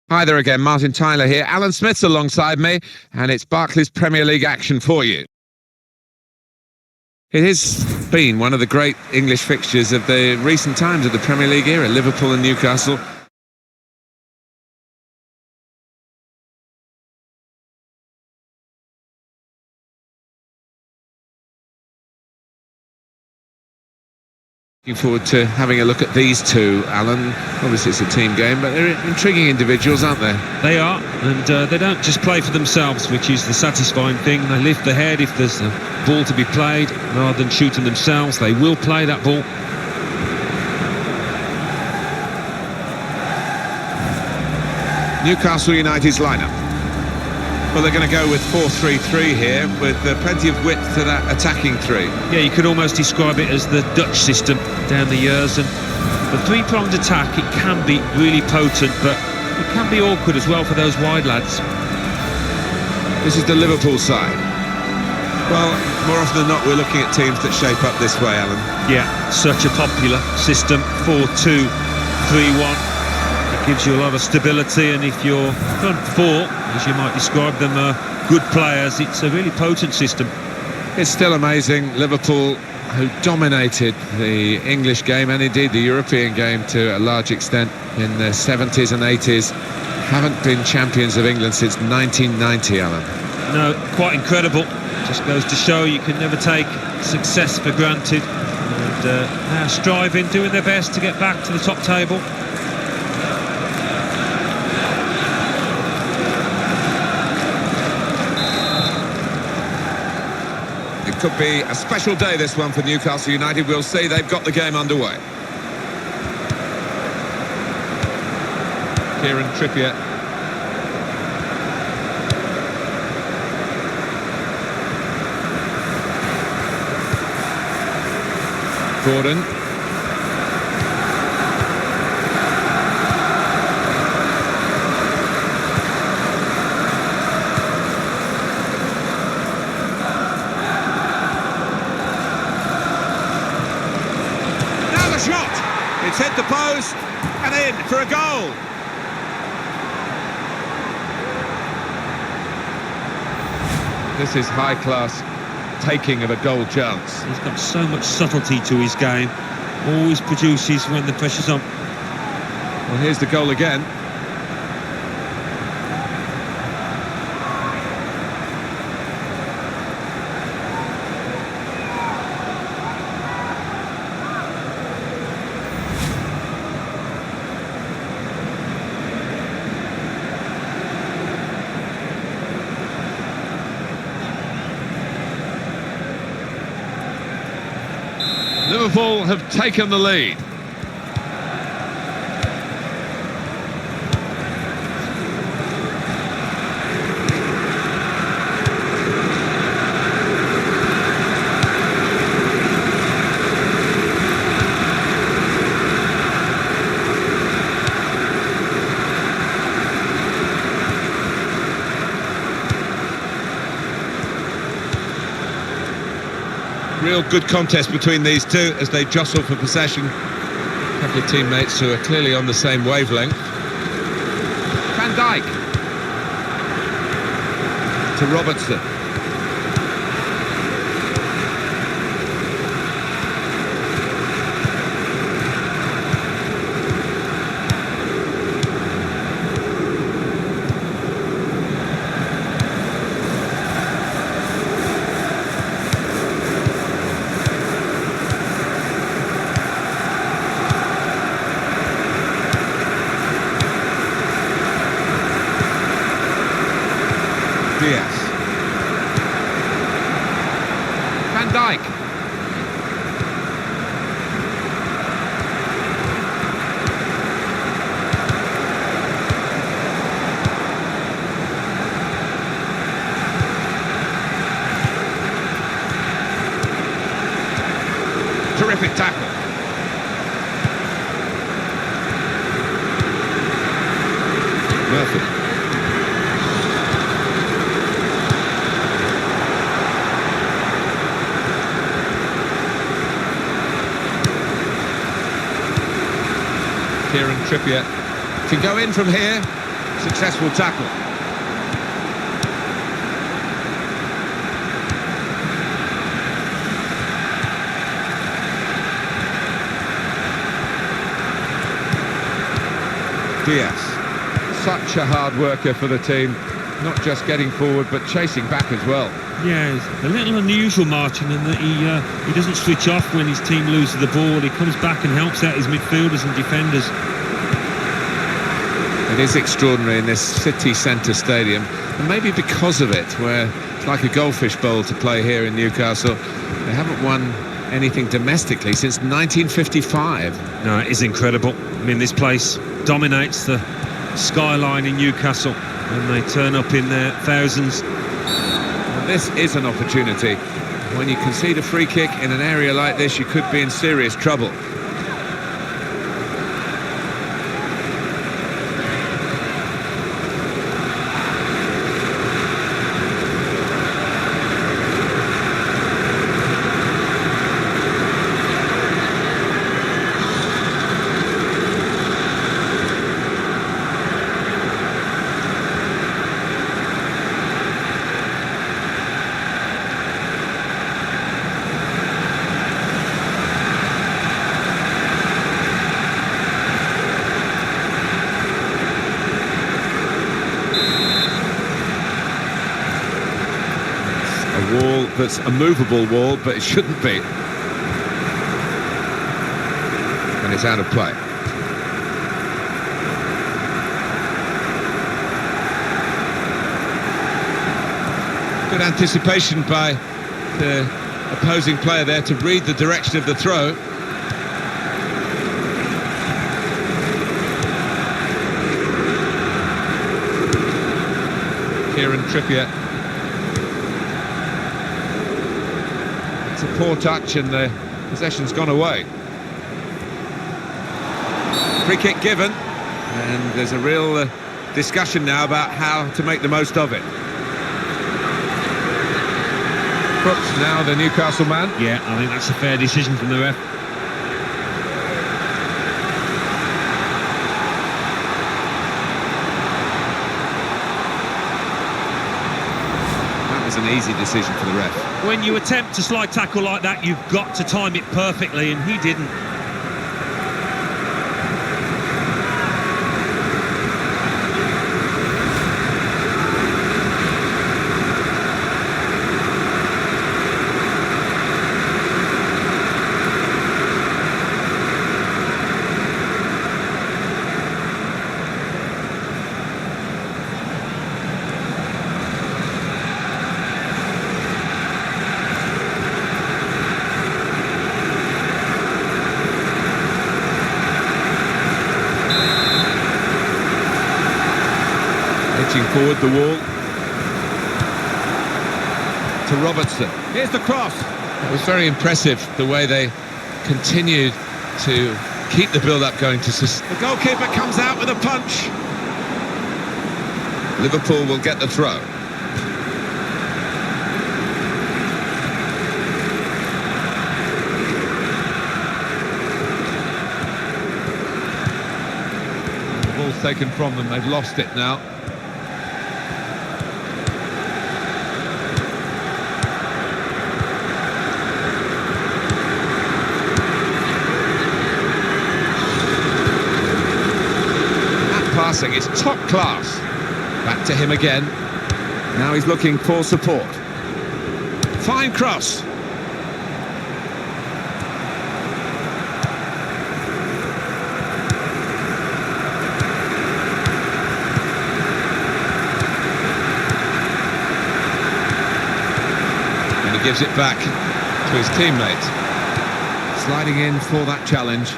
Hi there again, Martin Tyler here. Alan Smith's alongside me, and it's Barclays Premier League action for you. It has been one of the great English fixtures of the recent times of the Premier League era, Liverpool and Newcastle. Looking forward to having a look at these two, Alan. Obviously it's a team game, but they're intriguing individuals, aren't they? They are, and they don't just play for themselves, which is the satisfying thing. They lift the head if there's a ball to be played. Rather than shooting themselves, they will play that ball. Newcastle United's lineup. Well, they're going to go with 4-3-3 here, with plenty of width to that attacking three. Yeah, you could almost describe it as the Dutch system down the years, and the three-pronged attack, it can be really potent, but it can be awkward as well for those wide lads. This is the Liverpool side. Well, more often than not, we're looking at teams that shape up this way, Alan. Yeah, such a popular system, 4-2-3-1. Gives you a lot of stability, and if your front four, as you might describe them, are good players, it's a really potent system. It's still amazing. Liverpool, who dominated the English game and indeed the European game to a large extent in the 70s and 80s, haven't been champions of England since 1990, Alan. No, quite incredible. Just goes to show you can never take success for granted, and now striving, doing their best to get back to the top table. It could be a special day, this one, for Newcastle United. We'll see. They've got the game underway. Kieran Trippier. Gordon. Shot! It's hit the post and in for a goal. This is high-class taking of a goal chance. He's got so much subtlety to his game. Always produces when the pressure's on. Well, here's the goal again. Liverpool have taken the lead. Real good contest between these two as they jostle for possession. A couple of teammates who are clearly on the same wavelength. Van Dijk to Robertson. Diaz. Van Dijk. Terrific tackle. Murphy. Kieran Trippier can go in from here. Successful tackle. Diaz, such a hard worker for the team, not just getting forward but chasing back as well. Yeah, it's a little unusual, Martin, in that he doesn't switch off when his team loses the ball. He comes back and helps out his midfielders and defenders. It is extraordinary in this city centre stadium, and maybe because of it, where it's like a goldfish bowl to play here in Newcastle. They haven't won anything domestically since 1955. No, it is incredible. I mean, this place dominates the skyline in Newcastle when they turn up in their thousands. Well, this is an opportunity. When you concede a free kick in an area like this, you could be in serious trouble. Wall that's a movable wall, but it shouldn't be. And it's out of play. Good anticipation by the opposing player there to read the direction of the throw. Kieran Trippier. It's a poor touch and the possession's gone away. Free kick given, and there's a real discussion now about how to make the most of it. Brooks now the Newcastle man. Yeah, I think that's a fair decision from the ref. An easy decision for the ref. When you attempt a slide tackle like that, you've got to time it perfectly, and he didn't. Forward the wall to Robertson. Here's the cross. It was very impressive the way they continued to keep the build-up going. The goalkeeper comes out with a punch. Liverpool will get the throw. The ball's taken from them. They've lost it now. Passing is top class. Back to him again. Now he's looking for support. Fine cross. And he gives it back to his teammate. Sliding in for that challenge.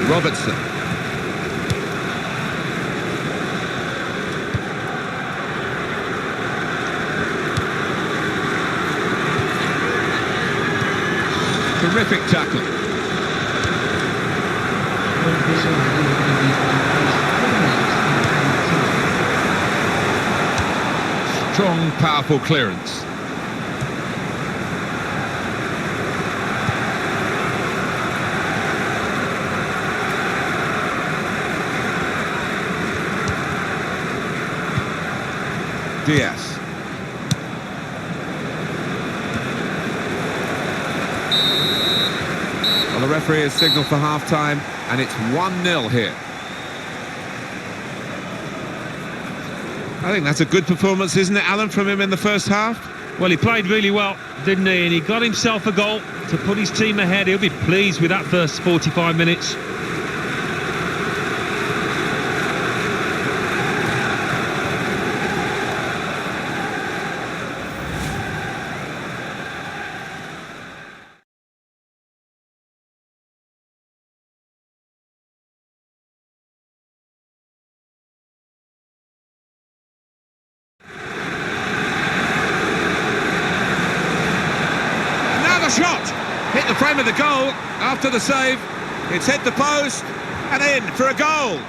Robertson. Terrific tackle. Strong, powerful clearance. Diaz. Well, the referee has signalled for half-time, and it's 1-0 here. I think that's a good performance, isn't it, Alan, from him in the first half? Well, he played really well, didn't he? And he got himself a goal to put his team ahead. He'll be pleased with that first 45 minutes. Shot! Hit the frame of the goal after the save. It's hit the post and in for a goal.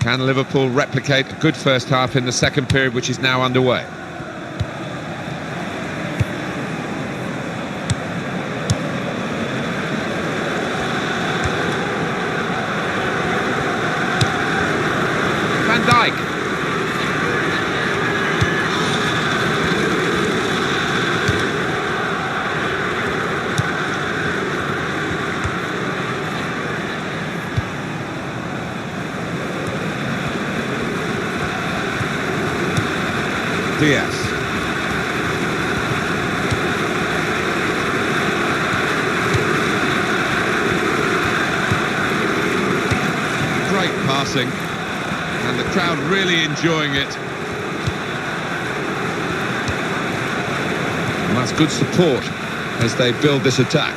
Can Liverpool replicate a good first half in the second period, which is now underway? Van Dijk. Diaz. Great passing, and the crowd really enjoying it. And that's good support as they build this attack.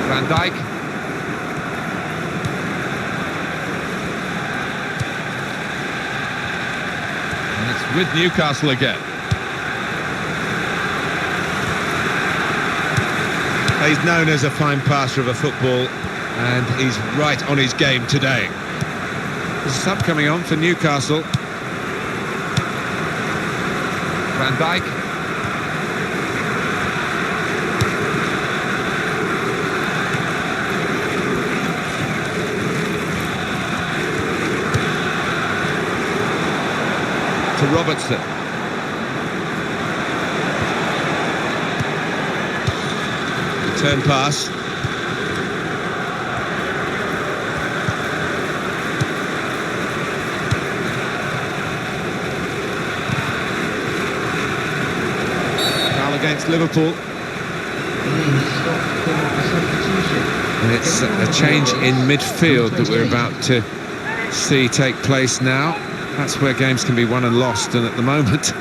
Van Dijk. And it's with Newcastle again. He's known as a fine passer of a football, and he's right on his game today. There's a sub coming on for Newcastle. Van Dijk. To Robertson. Return pass. Foul against Liverpool. And it's a change in midfield that we're about to see take place now. That's where games can be won and lost, and at the moment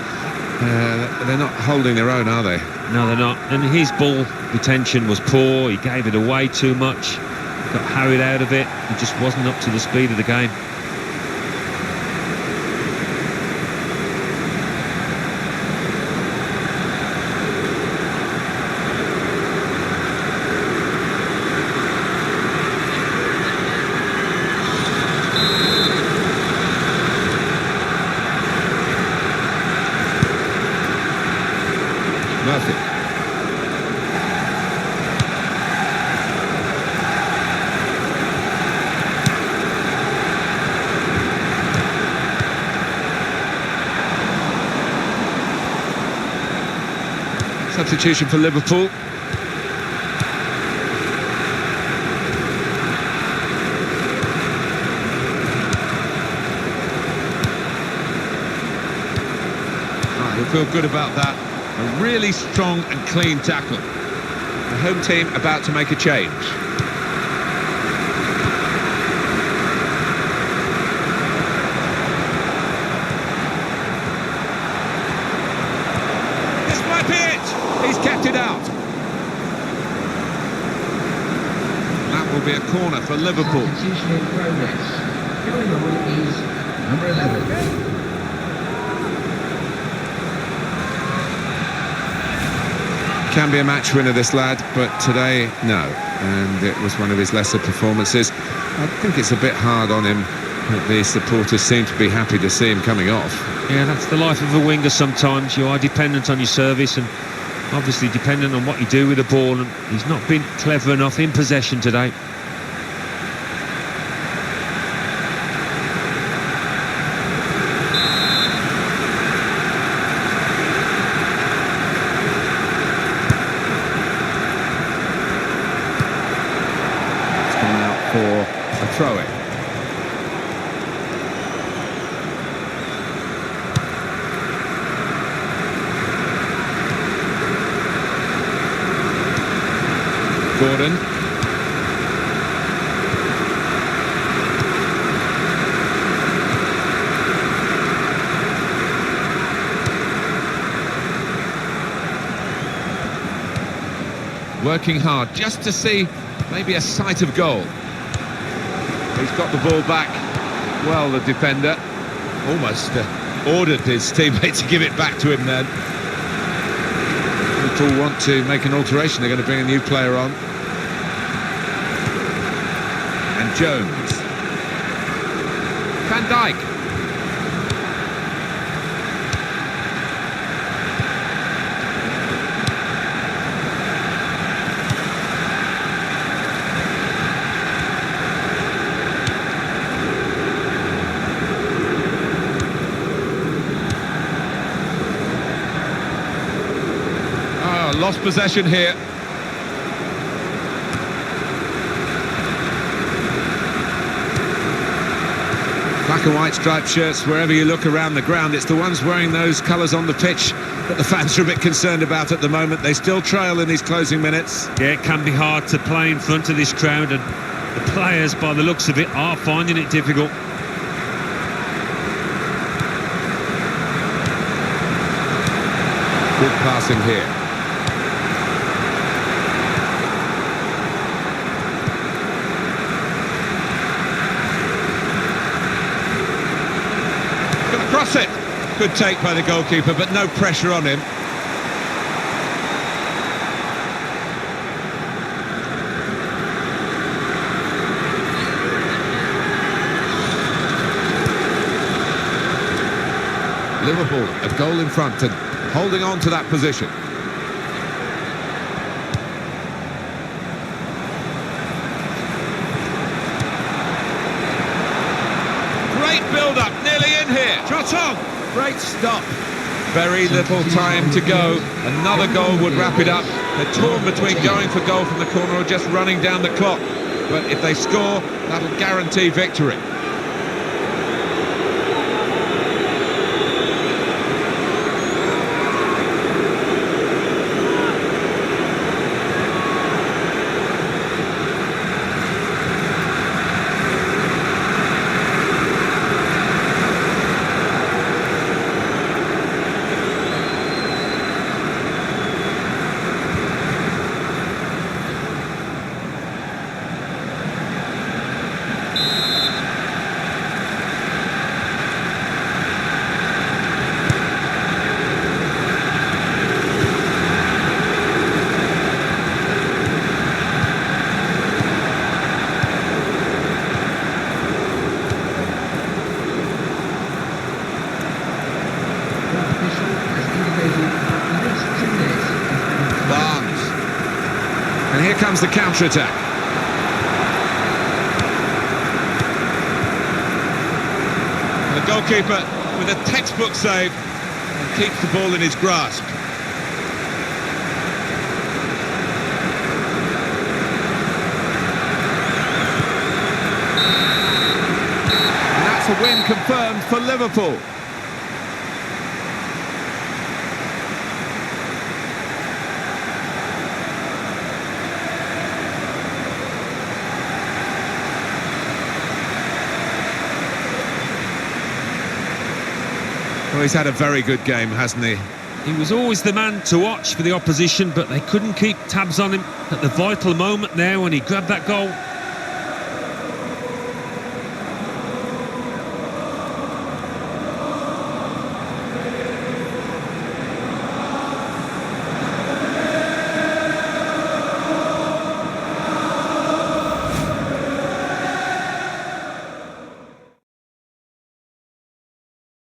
they're not holding their own, are they? No, they're not. And his ball retention was poor. He gave it away too much, got harried out of it. He just wasn't up to the speed of the game. Murphy. Substitution for Liverpool. He'll feel good about that. A really strong and clean tackle. The home team about to make a change. This might be it! He's kept it out. That will be a corner for Liverpool. Substitution in progress. Going on is number 11. Can be a match winner, this lad, but today, no. And it was one of his lesser performances. I think it's a bit hard on him that the supporters seem to be happy to see him coming off. Yeah, that's the life of a winger sometimes. You are dependent on your service and obviously dependent on what you do with the ball, and he's not been clever enough in possession today. For a throw-in. Gordon. Working hard just to see maybe a sight of goal. He's got the ball back. Well, the defender almost ordered his teammate to give it back to him then. Liverpool want to make an alteration. They're going to bring a new player on. And Jones. Van Dijk. Lost possession here. Black and white striped shirts, wherever you look around the ground, it's the ones wearing those colours on the pitch that the fans are a bit concerned about at the moment. They still trail in these closing minutes. Yeah, it can be hard to play in front of this crowd, and the players, by the looks of it, are finding it difficult. Good passing here. Cross it. Good take by the goalkeeper, but no pressure on him. Liverpool a goal in front and holding on to that position. Great build-up, nearly in here. Shot on. Great stop. Very little time to go. Another goal would wrap it up. They're torn between going for goal from the corner or just running down the clock. But if they score, that'll guarantee victory. And here comes the counter-attack. The goalkeeper with a textbook save and keeps the ball in his grasp. That's a win confirmed for Liverpool. Well, he's had a very good game, hasn't he? He was always the man to watch for the opposition, but they couldn't keep tabs on him at the vital moment now when he grabbed that goal.